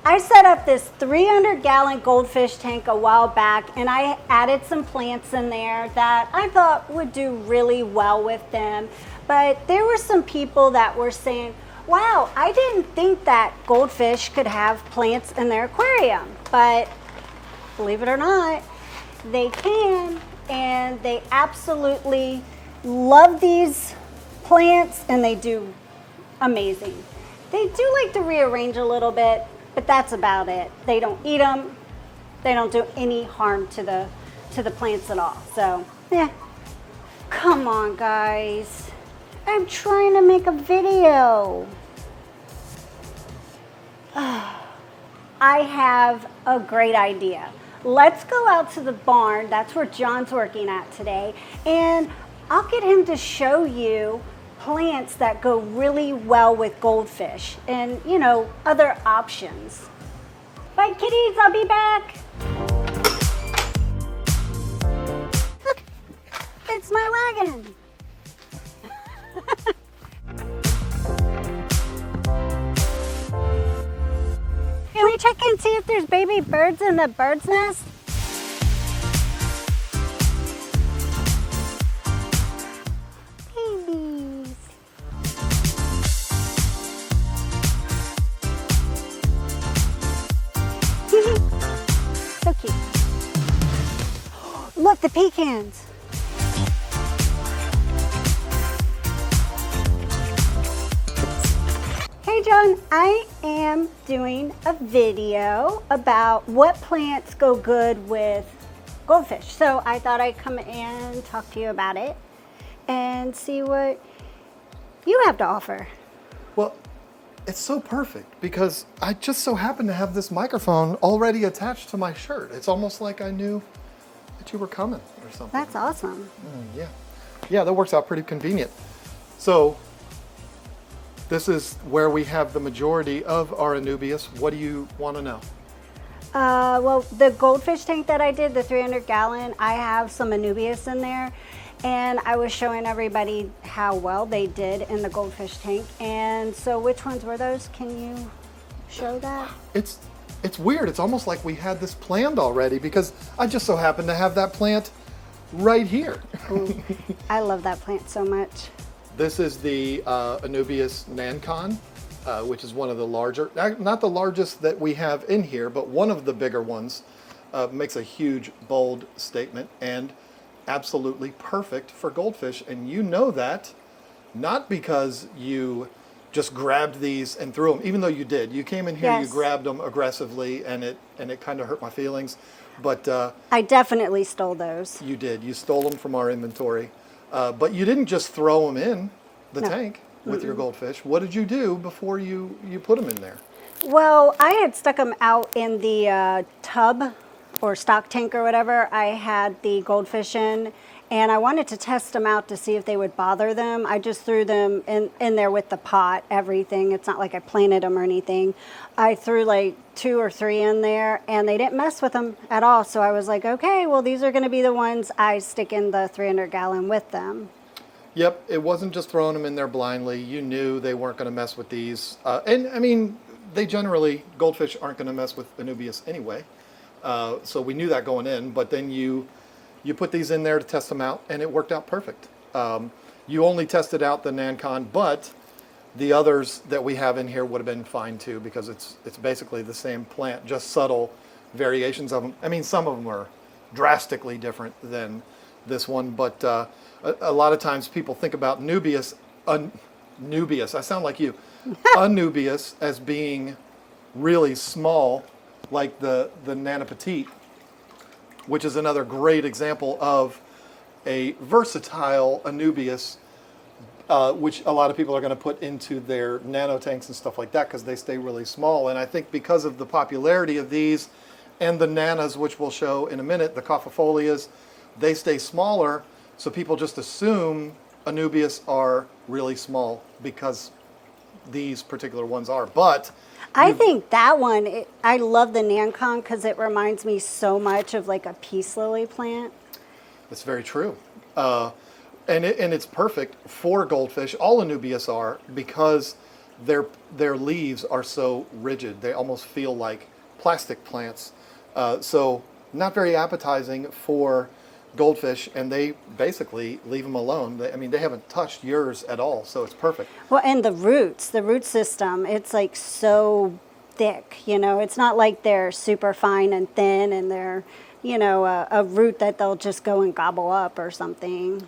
I set up this 300-gallon goldfish tank a while back, and I added some plants in there that I thought would do really well with them. But there were some people that were saying, wow, I didn't think that goldfish could have plants in their aquarium. But believe it or not, they can, and they absolutely love these plants, and they do amazing. They do like to rearrange a little bit, but that's about it. They don't eat them. They don't do any harm to the plants at all. So, yeah. Come on, guys. I'm trying to make a video. I have a great idea. Let's go out to the barn. That's where John's working at today. And I'll get him to show you plants that go really well with goldfish and, you know, other options. Bye, kitties. I'll be back. Look, it's my wagon. Can we check and see if there's baby birds in the bird's nest? Babies. So cute. Look, the pecans. Hey John, I am doing a video about what plants go good with goldfish. So I thought I'd come and talk to you about it and see what you have to offer. Well, it's so perfect because I just so happen to have this microphone already attached to my shirt. It's almost like I knew that you were coming or something. That's awesome. Yeah. Yeah, that works out pretty convenient. So this is where we have the majority of our Anubias. What do you want to know? Well, the goldfish tank that I did, the 300-gallon, I have some Anubias in there. And I was showing everybody how well they did in the goldfish tank. And so which ones were those? Can you show that? It's weird. It's almost like we had this planned already because I just so happen to have that plant right here. Ooh, I love that plant so much. This is the Anubias Nancon, which is one of the larger, not the largest that we have in here, but one of the bigger ones. Makes a huge, bold statement and absolutely perfect for goldfish. And you know that not because you just grabbed these and threw them, even though you did. You came in here, Yes. You grabbed them aggressively, and it kind of hurt my feelings. But I definitely stole those. you did. You stole them from our inventory. But you didn't just throw them in the tank with your goldfish. What did you do before you put them in there? Well, I had stuck them out in the tub or stock tank or whatever I had the goldfish in, and I wanted to test them out to see if they would bother them. I just threw them in there with the pot, everything. It's not like I planted them or anything. I threw like 2 or 3 in there, and they didn't mess with them at all. So I was like, okay, well, these are going to be the ones I stick in the 300-gallon with them. Yep, it wasn't just throwing them in there blindly. You knew they weren't going to mess with these. And I mean, goldfish aren't going to mess with Anubias anyway. So we knew that going in, but then you put these in there to test them out, and it worked out perfect. You only tested out the Nancon, but the others that we have in here would have been fine too, because it's basically the same plant, just subtle variations of them. I mean, some of them are drastically different than this one, but a lot of times people think about Nubias, I sound like you, Anubias as being really small, like the Nana Petite, which is another great example of a versatile Anubias, which a lot of people are going to put into their nano tanks and stuff like that because they stay really small. And I think because of the popularity of these and the nanas, which we'll show in a minute, the coffifolias, they stay smaller, so people just assume Anubias are really small because these particular ones are. But I think that one, I love the Nancon because it reminds me so much of like a peace lily plant. That's very true. And it's perfect for goldfish. All Anubias are, because their leaves are so rigid. They almost feel like plastic plants. So not very appetizing for goldfish, and they basically leave them alone. I mean, they haven't touched yours at all, so it's perfect. Well, and the root system, it's like so thick, you know, it's not like they're super fine and thin and they're, you know, a root that they'll just go and gobble up or something.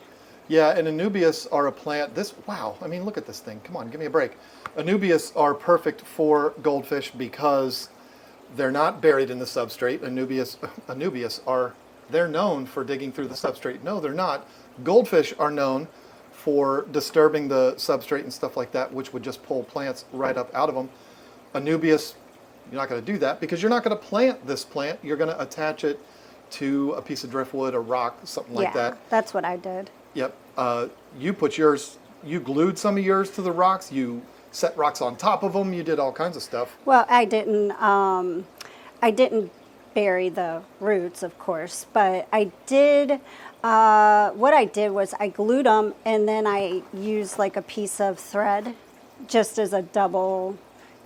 Yeah, and Anubias are a plant. Wow, I mean, look at this thing. Come on, give me a break. Anubias are perfect for goldfish because they're not buried in the substrate. Anubias are, they're known for digging through the substrate. No, they're not. Goldfish are known for disturbing the substrate and stuff like that, which would just pull plants right up out of them. Anubias, you're not going to do that because you're not going to plant this plant. You're going to attach it to a piece of driftwood, a rock, something like that. Yeah, that's what I did. Yep. You put yours, you glued some of yours to the rocks. You set rocks on top of them. You did all kinds of stuff. Well, I didn't bury the roots, of course, but I did, what I did was I glued them and then I used like a piece of thread just as a double,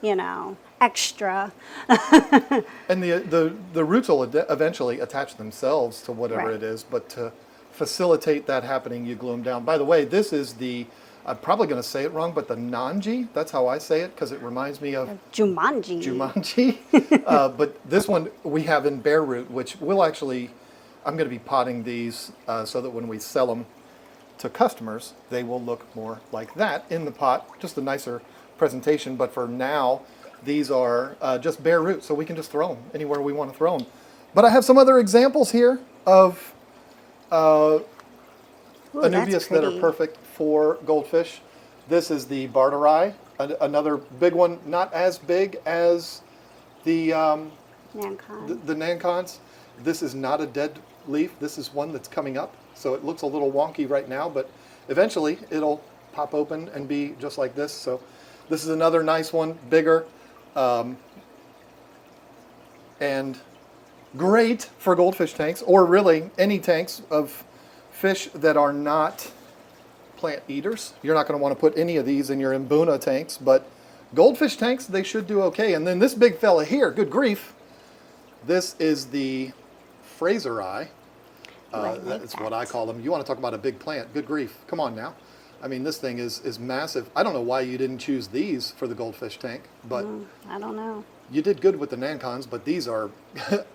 you know, extra. And the roots will eventually attach themselves to whatever Right. it is, but to facilitate that happening, you glue them down. By the way, this is the, I'm probably going to say it wrong, but the Nanji, that's how I say it because it reminds me of Jumanji. Jumanji. But this one we have in bare root, which will actually, I'm going to be potting these so that when we sell them to customers, they will look more like that in the pot, just a nicer presentation. But for now, these are just bare root, so we can just throw them anywhere we want to throw them. But I have some other examples here of Ooh, Anubias that's that are pretty. perfect for goldfish. This is the Barterai, another big one, not as big as the Mankind. the Nancons. This is not a dead leaf. This is one that's coming up, so it looks a little wonky right now, but eventually it'll pop open and be just like this. So this is another nice one, bigger, and great for goldfish tanks, or really any tanks of fish that are not plant eaters. You're not going to want to put any of these in your Mbuna tanks, but goldfish tanks, they should do okay. And then this big fella here, good grief, this is the Fraseri. Like That's that. what I call them. You want to talk about a big plant, good grief. Come on now. I mean, this thing is massive. I don't know why you didn't choose these for the goldfish tank, but I don't know. you did good with the Nancons, but these are,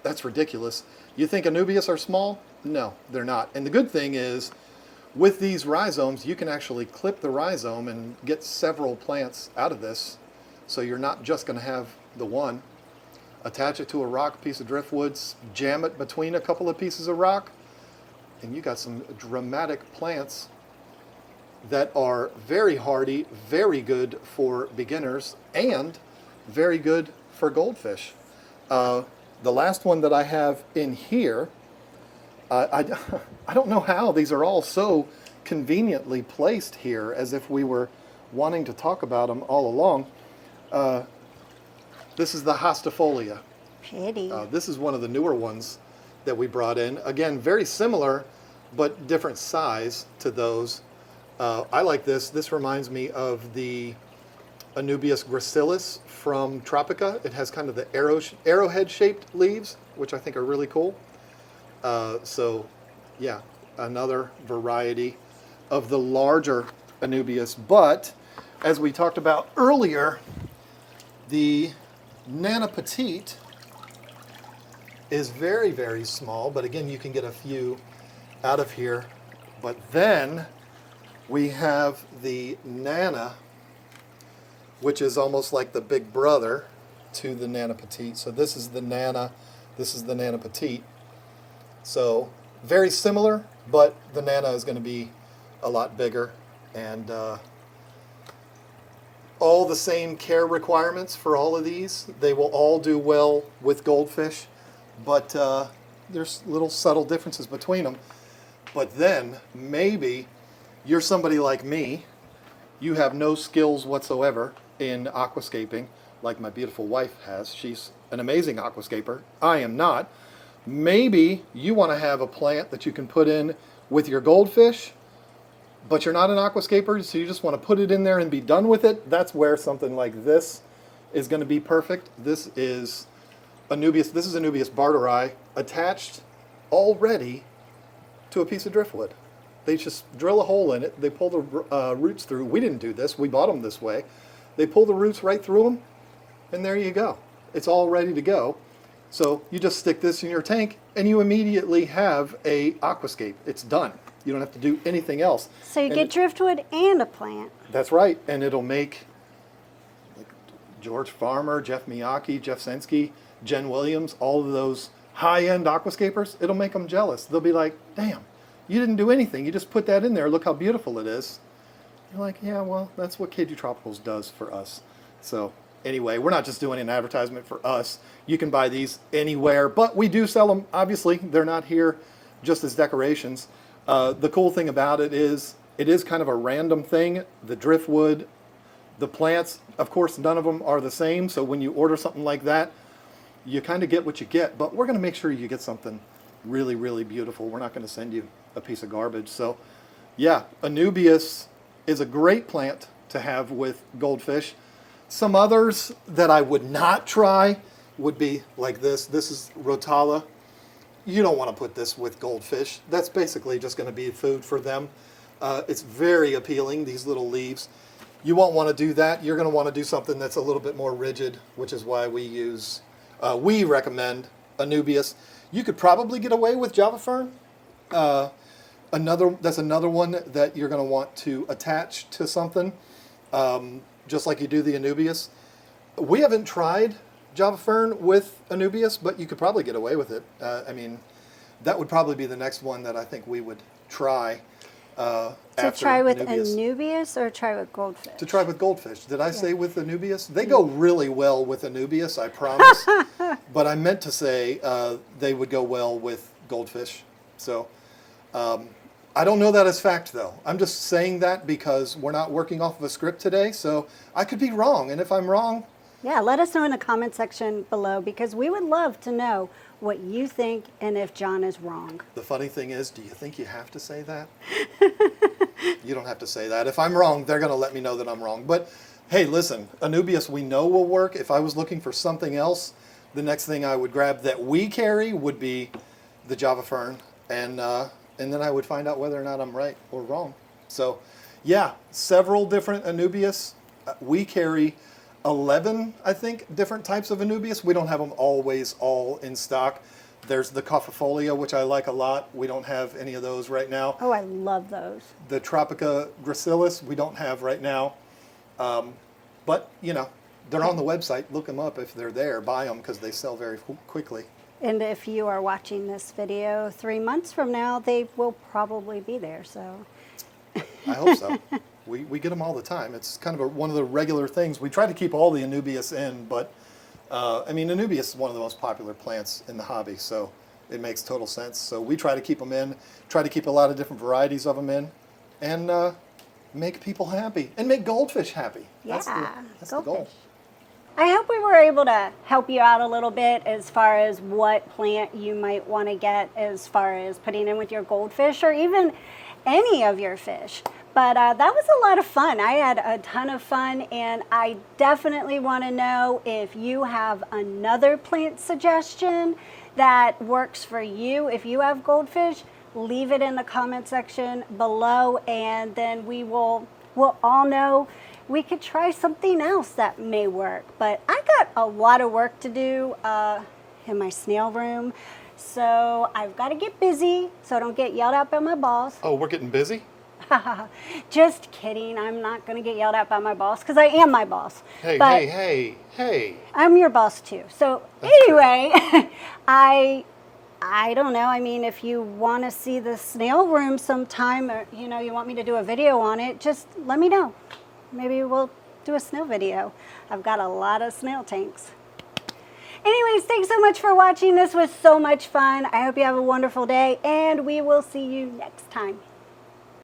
that's ridiculous. You think Anubias are small? No, they're not. And the good thing is, with these rhizomes, you can actually clip the rhizome and get several plants out of this. So you're not just going to have the one. Attach it to a rock, piece of driftwood, jam it between a couple of pieces of rock, and you got some dramatic plants that are very hardy, very good for beginners, and very good for goldfish. The last one that I have in here, I don't know how these are all so conveniently placed here, as if we were wanting to talk about them all along. This is the hostifolia. Pretty. This is one of the newer ones that we brought in. Again, very similar, but different size to those. I like this. This reminds me of the Anubias gracilis from Tropica. It has kind of the arrowhead-shaped leaves, which I think are really cool. So, yeah, another variety of the larger Anubias. But, as we talked about earlier, the Nana Petite is very, very small. But again, you can get a few out of here. But then we have the Nana, which is almost like the big brother to the Nana Petite. So this is the Nana, this is the Nana Petite. So very similar, but the Nana is going to be a lot bigger, and all the same care requirements for all of these. They will all do well with goldfish, but there's little subtle differences between them. But then maybe you're somebody like me, you have no skills whatsoever in aquascaping, like my beautiful wife has. She's an amazing aquascaper. I am not. Maybe you want to have a plant that you can put in with your goldfish, but you're not an aquascaper, so you just want to put it in there and be done with it, that's where something like this is going to be perfect. This is Anubias barteri attached already to a piece of driftwood. They just drill a hole in it, they pull the roots through. We didn't do this, we bought them this way. They pull the roots right through them, and there you go. It's all ready to go. So you just stick this in your tank, and you immediately have a aquascape. It's done. You don't have to do anything else. So you get driftwood and a plant. That's right, and it'll make like George Farmer, Jeff Miyake, Jeff Sensky, Jen Williams, all of those high-end aquascapers, it'll make them jealous. They'll be like, damn, you didn't do anything. You just put that in there. Look how beautiful it is. You're like, yeah, well, that's what KGTropicals does for us. So anyway, we're not just doing an advertisement for us. You can buy these anywhere, but we do sell them. Obviously, they're not here just as decorations. The cool thing about it is kind of a random thing. The driftwood, the plants, of course, none of them are the same. So when you order something like that, you kind of get what you get. But we're going to make sure you get something really, really beautiful. We're not going to send you a piece of garbage. So yeah, Anubias is a great plant to have with goldfish. Some others that I would not try would be like this. This is Rotala. You don't want to put this with goldfish. That's basically just going to be food for them. It's very appealing, these little leaves. You won't want to do that. You're going to want to do something that's a little bit more rigid, which is why we recommend Anubias. You could probably get away with Java Fern. That's another one that you're going to want to attach to something, just like you do the Anubias. We haven't tried Java Fern with Anubias, but you could probably get away with it. I mean, that would probably be the next one that I think we would try. To try with Anubias or try with goldfish? To try with goldfish. Did I say with Anubias? They go really well with Anubias, I promise. But I meant to say they would go well with goldfish. So I don't know that as fact, though. I'm just saying that because we're not working off of a script today, so I could be wrong. And if I'm wrong... Yeah, let us know in the comment section below, because we would love to know what you think and if John is wrong. The funny thing is, do you think you have to say that? You don't have to say that. If I'm wrong, they're going to let me know that I'm wrong. But hey, listen, Anubias we know will work. If I was looking for something else, the next thing I would grab that we carry would be the Java Fern. And then I would find out whether or not I'm right or wrong. So yeah, several different Anubias. We carry 11, I think, different types of Anubias. We don't have them always all in stock. There's the Coffifolia, which I like a lot. We don't have any of those right now. Oh, I love those. The Tropica gracilis, we don't have right now. But, you know, they're on the website. Look them up if they're there. Buy them because they sell very quickly. And if you are watching this video 3 months from now, they will probably be there. So I hope so. We get them all the time. It's kind of one of the regular things. We try to keep all the Anubias in, but I mean, Anubias is one of the most popular plants in the hobby, so it makes total sense. So we try to keep them in, try to keep a lot of different varieties of them in, and make people happy, and make goldfish happy. Yeah, that's the goal. I hope we were able to help you out a little bit as far as what plant you might want to get as far as putting in with your goldfish or even any of your fish. But that was a lot of fun. I had a ton of fun, and I definitely want to know if you have another plant suggestion that works for you. If you have goldfish, leave it in the comment section below, and then we'll all know we could try something else that may work. But I got a lot of work to do in my snail room, so I've got to get busy so I don't get yelled at by my boss. Oh, we're getting busy? Just kidding. I'm not going to get yelled at by my boss because I am my boss. Hey, but hey. I'm your boss too. So anyway, I don't know. I mean, if you want to see the snail room sometime, or you want me to do a video on it, just let me know. Maybe we'll do a snail video. I've got a lot of snail tanks. Anyways, thanks so much for watching. This was so much fun. I hope you have a wonderful day, and we will see you next time.